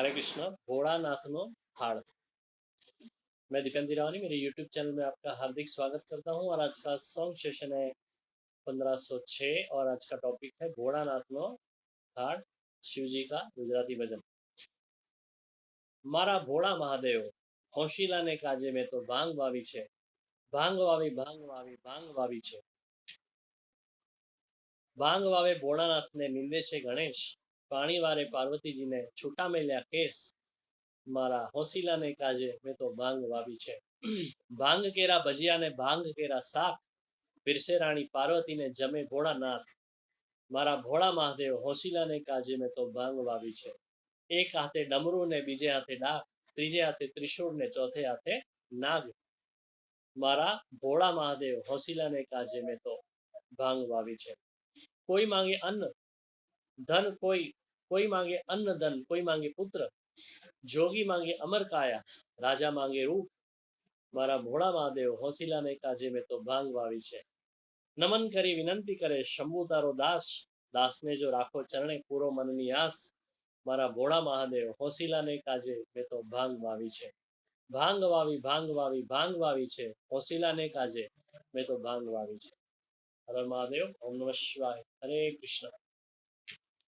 हरे कृष्णा। भोलानाथनो थाड़। मैं दीपेंद्र रावनी, मेरे YouTube channel में आपका हार्दिक स्वागत करता हूं। और आज का सॉन्ग सेशन है 1506 और आज का टॉपिक है भोलानाथनो थाड़, शिव जी का गुजराती भजन। मारा भोला महादेव होशीला ने काजे में तो भांग वावी छे, भांग वावी भांग वावी भांग वावी छे। भांग वावे भोलानाथ ने निंदे छे गणेश, पाणी वारे पार्वती जी ने छूटा मेल्या केस। मारा होशीला ने काजे में तो भांग वावी छे। भांग केरा भजिया ने भांग केरा साक, पीरसे रानी पार्वती ने जमे भोળાનાથ। मारा भोळा महादेव होशीला ने काजे में तो भांग वावी छे। एक हाथे डमरू ने बीजे हाथे डाक, त्रीजे हाथे त्रिशूल ने चौथे हाथे नाग। मारा भोळा महादेव होशीला ने काजे में तो भांग वावी छे। कोई मांगे अन्न धन, कोई मांगे अन्न धन, कोई मांगे पुत्र, जोगी मांगे अमर काया, राजा मांगे रूप। मारा भोळा महादेव होशीला ने काजे में तो भांग वावी छे। नमन करी विनंती करे शंभु तारो दास, दास ने जो राखो चरणे पूरो मननी आस। मारा भोळा महादेव होशीला ने काजे में तो भांग वावी छे। भांग वावी भांग वावी भांग वावी छे, होशीला ने काजे में तो भांग वावी छे। हर महादेव। ओम नमः शिवाय। हरे कृष्ण।